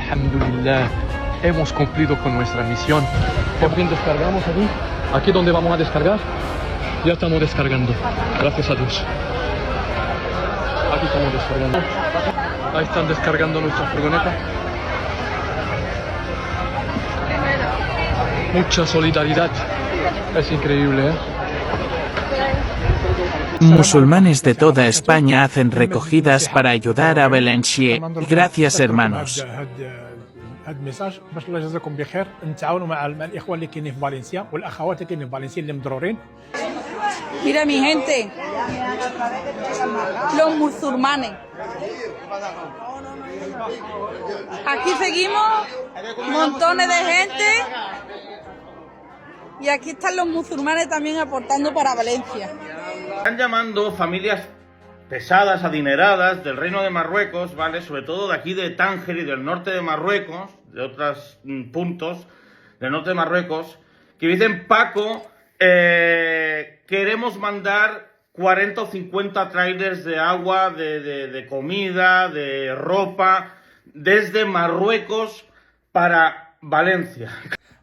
Alhamdulillah, hemos cumplido con nuestra misión. Por fin descargamos aquí. Aquí donde vamos a descargar. Ya estamos descargando. Gracias a Dios. Aquí estamos descargando. Ahí están descargando nuestra furgoneta. Mucha solidaridad. Es increíble, ¿eh? Musulmanes de toda España hacen recogidas para ayudar a Valencia. Gracias, hermanos. هذا الميساج باش الله يجزاكم بخير نتعاونوا مع الاخوان اللي كاينين في فالنسيا والاخوات اللي كاينين في فالنسيا اللي مضرورين. Mira mi gente, los musulmanes. Aquí seguimos, montones de gente. Y aquí están los musulmanes también aportando para Valencia. Están llamando familias pesadas, adineradas del Reino de Marruecos, ¿vale? Sobre todo de aquí de Tánger y del norte de Marruecos, de otros puntos del norte de Marruecos, que dicen: Paco, queremos mandar 40 o 50 trailers de agua, de comida, de ropa, desde Marruecos para Valencia.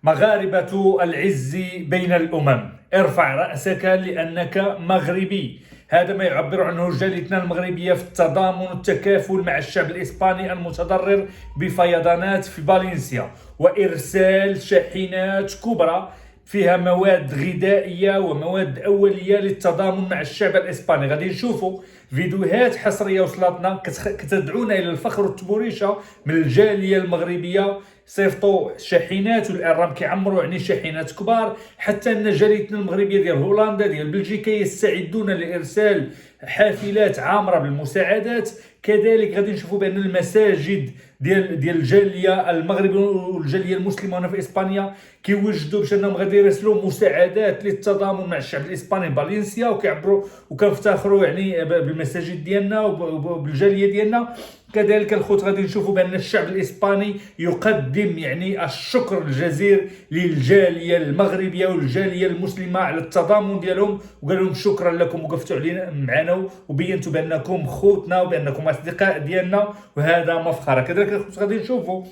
مغاربة العز بين الأمم، ارفع رأسك لأنك مغربي. هذا ما يعبر عنه جاليتنا المغربية في التضامن والتكافل مع الشعب الإسباني المتضرر بفيضانات في فالنسيا، وإرسال شاحنات كبرى فيها مواد غذائية ومواد أولية للتضامن مع الشعب الإسباني. غادي نشوفوا فيديوهات حصرية وصلتنا كتدعونا إلى الفخر والتبوريشة من الجالية المغربية. صيفطوا شاحنات والان راهم كيعمروا يعني شاحنات كبار، حتى ان جاليتنا المغربيه ديال هولندا ديال بلجيكا يستعدون لارسال حافلات عامره بالمساعدات. كذلك غادي نشوفوا بان المساجد ديال الجاليه المغربيه والجاليه المسلمه هنا في اسبانيا كيوجدوا باش انهم غادي يرسلوا مساعدات للتضامن مع الشعب الاسباني فالنسيا، وكيعبروا وكنفتخروا يعني بالمساجد ديالنا وبالجاليه ديالنا. كذلك الخوت غادي نشوفوا بان الشعب الاسباني يقدم يعني الشكر الجزير للجاليه المغربيه والجاليه المسلمه على التضامن ديالهم، وقال لهم شكرا لكم وقفتوا علينا معنا وبينتوا بانكم خوتنا وبانكم اصدقاء ديالنا، وهذا مفخره. كذلك الخوت غادي نشوفوا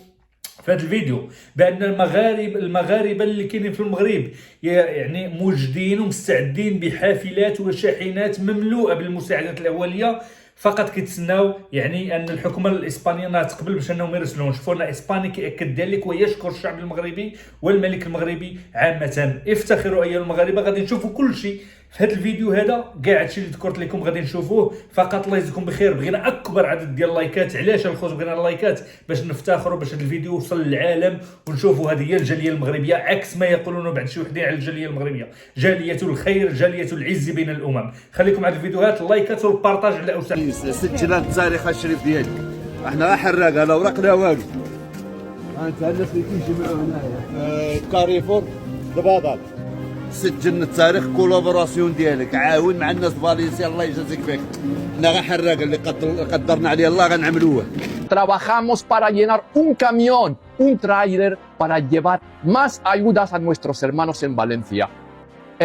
في هذا الفيديو بان المغاربه اللي كاينين في المغرب يعني موجدين ومستعدين بحافلات وشاحنات مملوءه بالمساعدات الاوليه، فقط كيتسناو يعني ان الحكومه الاسبانيه انها تقبل باش انهم يرسلون. شوفوا لنا اسباني كياكد ذلك ويشكر الشعب المغربي والملك المغربي عامه. افتخروا ايها المغاربه. غادي نشوفوا كل شيء في هذا الفيديو هذا، كاع هادشي اللي ذكرت لكم غادي نشوفوه. فقط الله يجزيكم بخير، بغينا اكبر عدد ديال اللايكات. علاش الخوت بغينا اللايكات؟ باش نفتخروا باش هذا الفيديو يوصل للعالم ونشوفوا هذه هي الجاليه المغربيه، عكس ما يقولون بعض شي وحدين على الجاليه المغربيه. جاليه الخير، جاليه العز بين الامم. خليكم على الفيديوهات، اللايكات والبارطاج على اوسع. سجل التاريخ الشريف ديالك. احنا حراقه لا ورقنا والو. انت الناس اللي كيمشي معاه هنايا كاريفور دباضات. سجلنا التاريخ كولابوراسيون ديالك، عاون مع الناس فالنسيا الله يجازيك بك. حنا غا حراقه اللي قدرنا عليه الله غنعملوه. Trabajamos para llenar un camión, un tráiler para llevar más ayudas a nuestros hermanos en Valencia.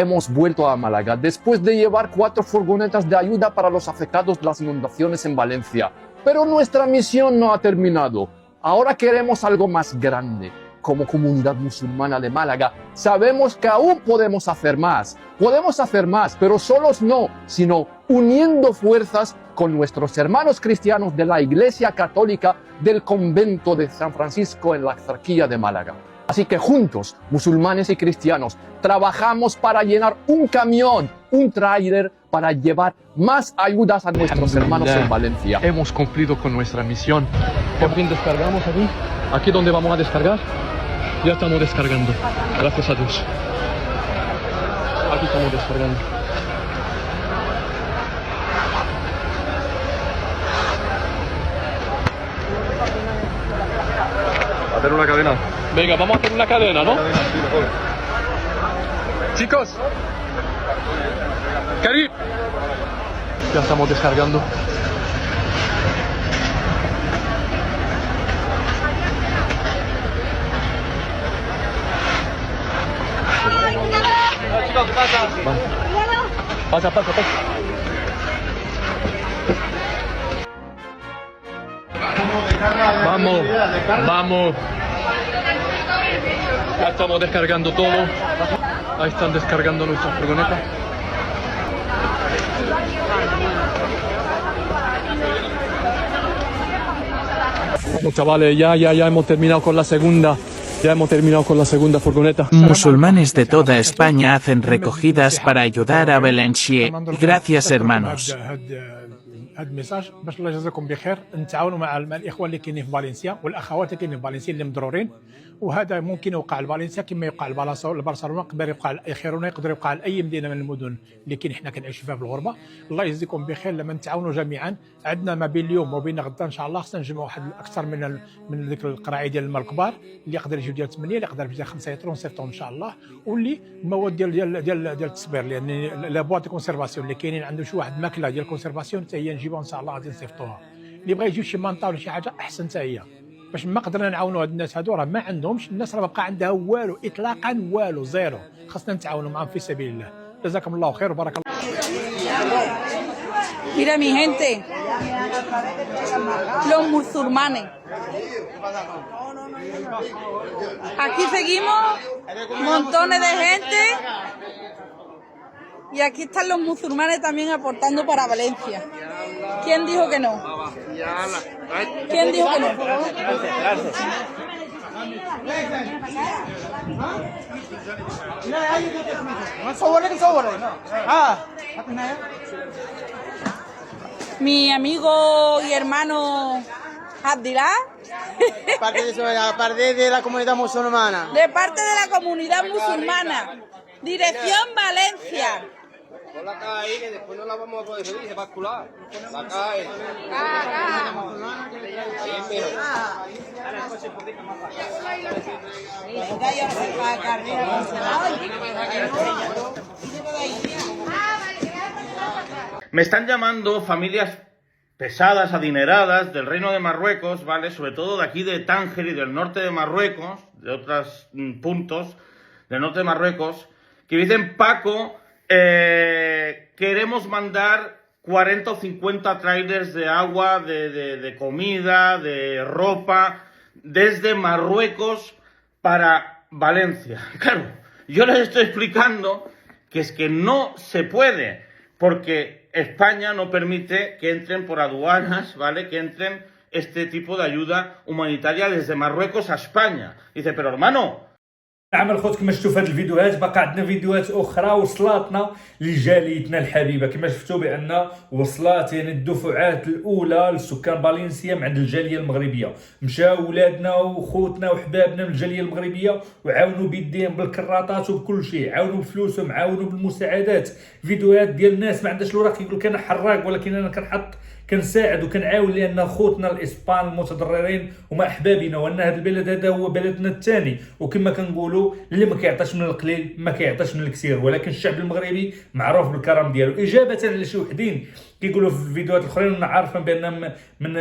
Hemos vuelto a Málaga después de llevar 4 furgonetas de ayuda para los afectados de las inundaciones en Valencia. Pero nuestra misión no ha terminado. Ahora queremos algo más grande. Como comunidad musulmana de Málaga, sabemos que aún podemos hacer más. Podemos hacer más, pero solos no, sino uniendo fuerzas con nuestros hermanos cristianos de la Iglesia Católica del Convento de San Francisco en la Exarquía de Málaga. Así que juntos, musulmanes y cristianos, trabajamos para llenar un camión, un tráiler, para llevar más ayudas a nuestros hermanos en Valencia. Hemos cumplido con nuestra misión. Por fin descargamos aquí. Aquí donde vamos a descargar. Ya estamos descargando. Gracias a Dios. Aquí estamos descargando. Hacer una cadena. Venga, vamos a hacer una cadena, ¿no? Chicos. Karim. Ya estamos descargando. Chicos, ¿qué pasa? Pasa, pasa, pasa. Vamos, vamos. Ya estamos descargando todo. Ahí están descargando nuestras furgonetas. Bueno, chavales, ya hemos terminado con la segunda. Ya hemos terminado con la segunda furgoneta. Musulmanes de toda España hacen recogidas para ayudar a Valencia. Gracias, hermanos. هذا الميساج باش الله يجزاكم بخير نتعاونوا مع الاخوه اللي كاينين في فالنسيا والاخوات اللي كاينين في فالنسيا اللي مضرورين، وهذا ممكن يوقع لفالنسيا كما يوقع لبرشلونه، يقدر يوقع لاخرون، يقدر يوقع لاي مدينه من المدن اللي كاين حنا كنعيشوا فيها في الغربه. الله يجزيكم بخير لما نتعاونوا جميعا. عندنا ما بين اليوم وبين غدا ان شاء الله خصنا نجمعوا واحد اكثر من ذيك القراعي ديال الماء الكبار اللي يقدر يجيو ديال 8 اللي يقدر ديال 5 لتر ونصيفطهم ان شاء الله، واللي المواد ديال التصبير لان لا بواط دو كونسيرفاسيون اللي كاينين عندهم شي واحد ماكله ديال الكونسيرفاسيون حتى هي نجيبوها ان شاء الله غادي نصيفطوها. اللي بغى يجيب شي مانطا ولا شي حاجه احسن حتى هي، باش ما قدرنا نعاونوا هاد الناس هادو راه ما عندهمش، الناس راه ما بقى عندها والو اطلاقا، والو زيرو. خاصنا نتعاونوا معهم في سبيل الله. جزاكم الله خير وبارك الله. Mira mi gente, los musulmanes. Aquí seguimos, montones de gente. Y aquí están los musulmanes también aportando para Valencia. ¿Quién dijo que no? ¿Quién dijo que no? Mi amigo y hermano Abdillah. Parte de la comunidad musulmana. De parte de la comunidad musulmana. Dirección Valencia. Ponla acá ahí que después no la vamos a poder subir, se va a cular. Acá ahí. Me están llamando familias pesadas, adineradas, del Reino de Marruecos, ¿vale? Sobre todo de aquí de Tánger y del norte de Marruecos, de otros puntos del norte de Marruecos, que dicen: Paco, queremos mandar 40 o 50 trailers de agua, de comida, de ropa, desde Marruecos para Valencia. Claro, yo les estoy explicando que es que no se puede, porque España no permite que entren por aduanas, ¿vale? Que entren este tipo de ayuda humanitaria desde Marruecos a España. Dice: pero hermano, نعم الخوت، كما شفتوا في هذه الفيديوهات باقي عندنا فيديوهات اخرى وصلاتنا لجاليتنا الحبيبه. كما شفتوا بان وصلات يعني الدفعات الاولى لسكان فالنسيا من عند الجاليه المغربيه، مشاو ولادنا وخوتنا وحبابنا من الجاليه المغربيه وعاونوا بيديهم بالكراطات وبكل شيء، عاونوا بفلوسهم، عاونوا بالمساعدات. فيديوهات ديال الناس ما عندهاش الوراق يقول لك انا حراق، ولكن انا كنساعد وكنعاون لان خوتنا الاسبان المتضررين هما احبابنا، وان هذا البلد هذا هو بلدنا الثاني. وكما كنقولوا اللي ما كيعطيش من القليل ما كيعطيش من الكثير، ولكن الشعب المغربي معروف بالكرم ديالو. اجابه على شي وحدين كيقولوا في الفيديوهات الاخرين وانا عارفه بان من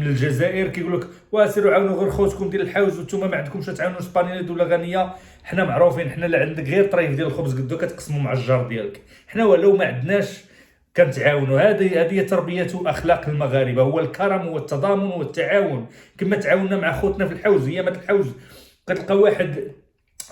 الجزائر كيقول لك واسيروا عاونوا غير خوتكم ديال الحوز وانتم ما عندكمش تعاونوا اسبانيا دوله غنيه. حنا معروفين، حنا اللي عندك غير طريف ديال الخبز قدو كتقسموا مع الجار ديالك. حنا ولو ما عندناش كنتعاونوا. هذه تربيه واخلاق المغاربه، هو الكرم والتضامن والتعاون. كما تعاوننا مع خوتنا في الحوز، هي مات الحوز كتلقى واحد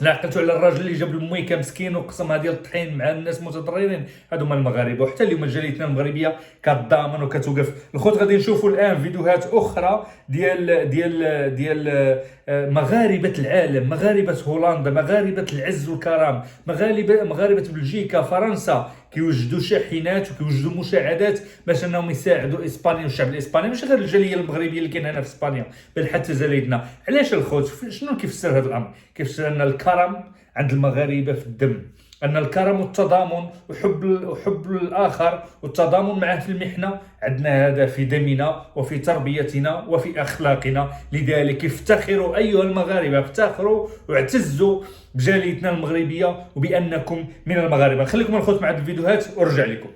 لا عقلتوا على الراجل اللي جاب المويكه مسكين وقسمها ديال الطحين مع الناس المتضررين، هادو هما المغاربه. وحتى اليوم جاليتنا المغربيه كتضامن وكتوقف. الخوت غادي نشوفوا الان فيديوهات اخرى ديال مغاربه العالم، مغاربه هولندا، مغاربه العز والكرم، مغاربه بلجيكا، فرنسا، كيوجدوا شاحنات وكيوجدوا مساعدات باش انهم يساعدوا اسبانيا والشعب الاسباني، ماشي غير الجاليه المغربيه اللي كاين هنا في اسبانيا بل حتى جاليتنا. علاش الخوت؟ شنو كيفسر هذا الامر؟ كيفسر ان الكرم عند المغاربه في الدم، ان الكرم والتضامن وحب الاخر والتضامن معه في المحنه عندنا هذا في دمنا وفي تربيتنا وفي اخلاقنا. لذلك افتخروا ايها المغاربه، افتخروا واعتزوا بجاليتنا المغربيه وبانكم من المغاربه. خليكم الخوت مع هذه الفيديوهات وارجع لكم.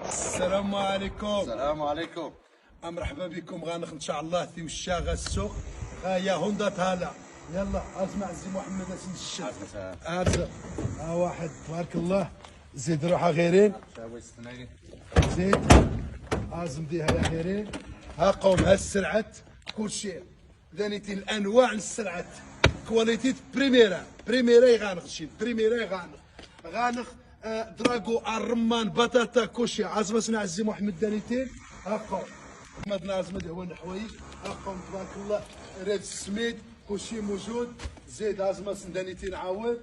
السلام عليكم. السلام عليكم. مرحبا بكم. غنخ ان شاء الله في مشاغه السوق. ها هي هوندا تالا يلا اسمع زي محمد اسم الشد ارزق واحد تبارك الله زيد روحها غيرين زيد ازم ديها يا غيرين ها قوم هالسرعه كل شيء دانيتي الانواع السرعه كواليتي بريميرا يغانغ شي بريميرا غانغ دراغو الرمان بطاطا كلشي عازم سنا عزي محمد دانيتين ها قوم محمد نازم هو الحوايج ها قوم تبارك الله ريد السميد كلشي موجود زيد ازمه سندانيتي نعاود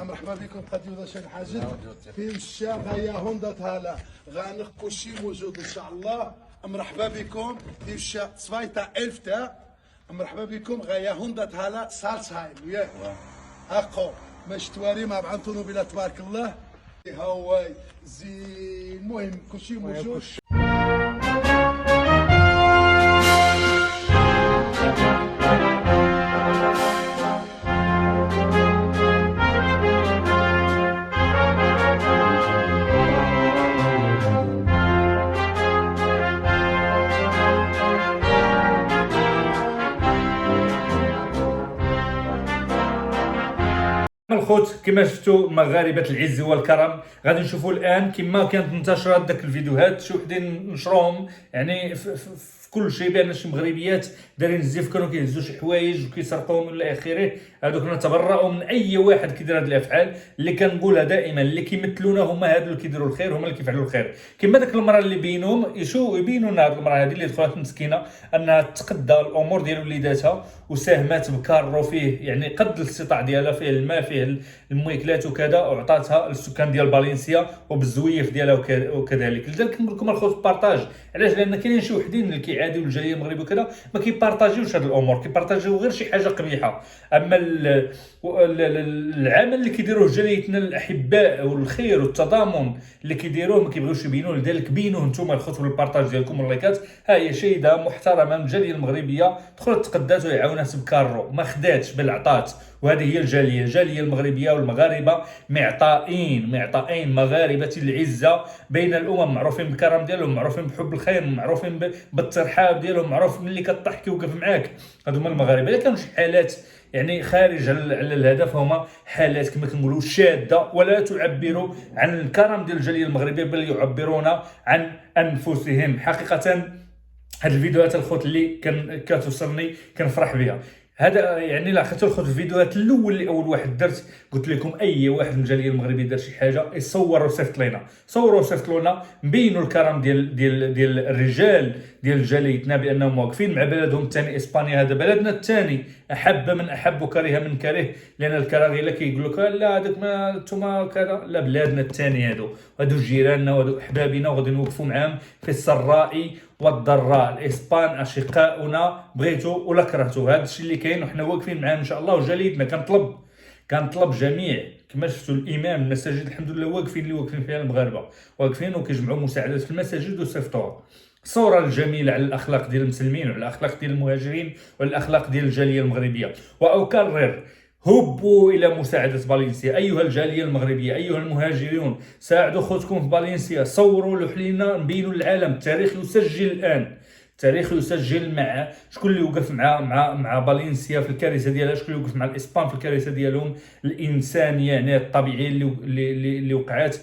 مرحبا بكم قد يوضا شي حاجه في الشا غايا هوندا تالا غانخ كلشي موجود ان شاء الله مرحبا بكم في الشا صفايتا 1000 تاع مرحبا بكم غايا هوندا تالا سالسهايم وياك هاكو مش تواري مع بعنتونو بلا تبارك الله هواي زي المهم كلشي موجود الخوت كما شفتوا مغاربه العز والكرم غادي نشوفوا الان كما كانت منتشره داك الفيديوهات شي وحدين نشروهم يعني في كل شيء بان شي مغربيات دايرين الزيف كانوا كيهزوا شي حوايج وكيسرقوهم الى اخره. هذوك نتبرأوا من اي واحد كيدير هذه الافعال اللي كنقولها دائما اللي كيمثلونا هما هادو اللي كيديروا الخير هما اللي كيفعلوا الخير. كما داك المراه اللي بينهم يبينوا لنا هذه المراه هذه اللي دخلت مسكينه انها تقدى الامور ديال وليداتها وساهمات بكارو فيه يعني قد الاستطاع ديالها فيه الماء فيه الماكلات وكذا وعطاتها للسكان ديال فالنسيا وبالزويف ديالها وكذلك. لذلك كنقول لكم الخوت بارطاج علاش لان كاينين شي وحدين اللي كيعاديو الجاليه المغربيه وكذا ما كيبارطاجيوش هاد الامور كيبارطاجيو غير شي حاجه قبيحه. اما العمل اللي كيديروه جاليتنا الاحباء والخير والتضامن اللي كيديروه ما كيبغيوش يبينوه. لذلك بينوه نتوما الخوت بالبارطاج ديالكم واللايكات. ها هي شهيده محترمه من الجاليه المغربيه دخلت تقدات ويعاونات بكارو ما خداتش بل عطات. وهذه هي الجاليه المغربيه والمغاربه معطائين مغاربه العزه بين الامم معروفين بالكرم ديالهم معروفين بحب الخير معروفين بالترحاب ديالهم معروف ملي كطيح كيوقف معاك. هادو هما المغاربه. الا كانوا شي حالات يعني خارج على الهدف هما حالات كما كنقولوا شاده ولا تعبر عن الكرم ديال الجاليه المغربيه بل يعبرون عن انفسهم. حقيقه هاد الفيديوهات الخوت اللي كتوصلني كنفرح بها. هذا يعني لا خاطر الخوت الفيديوهات الاول اللي اول واحد درت قلت لكم اي واحد من الجاليه المغربيه دار شي حاجه يصور وصيفط لنا نبينوا الكرم ديال الرجال ديال جاليتنا بانهم واقفين مع بلدهم الثاني اسبانيا. هذا بلدنا الثاني احب من احب وكره من كره لان الكراغيله كيقول لك لا هذاك ما نتوما كذا لا بلادنا الثاني هادو جيراننا وهادو احبابنا وغادي نوقفوا معاهم في السراء والضراء. الاسبان اشقاؤنا بغيتوا ولا كرهتوا هذا الشيء اللي كاين وحنا واقفين معاهم ان شاء الله. وجاليتنا كنطلب جميع كما شفتوا الامام المساجد الحمد لله واقفين فيها المغاربه واقفين وكيجمعوا مساعدات في المساجد وصيفطوها. الصوره الجميله على الاخلاق ديال المسلمين وعلى الاخلاق ديال المهاجرين وعلى الاخلاق ديال الجاليه المغربيه. واكرر هبوا الى مساعده فالنسيا ايها الجاليه المغربيه ايها المهاجرون ساعدوا خوتكم في فالنسيا صوروا لحلينا نبينوا للعالم. التاريخ يسجل الان التاريخ يسجل مع شكون اللي وقف مع فالنسيا في الكارثه ديالها شكون اللي وقف مع الاسبان في الكارثه ديالهم الانسانيه يعني الطبيعيه اللي وقعات.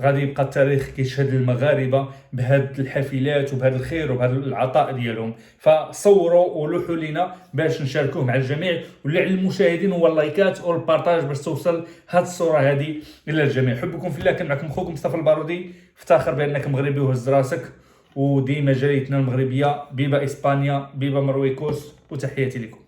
غادي يبقى التاريخ كيشهد المغاربه بهاد الحافلات وبهاد الخير وبهاد العطاء ديالهم. فصوروا ولوحوا لنا باش نشاركوه مع الجميع واللي على المشاهدين هو اللايكات والبارطاج باش توصل هاد الصوره هذه الى الجميع. حبكم في الله. كان معكم اخوكم مصطفى البارودي. افتخر بانك مغربي وهز راسك وديما جاليتنا المغربيه. بيبا اسبانيا بيبا مرويكوس وتحياتي لكم.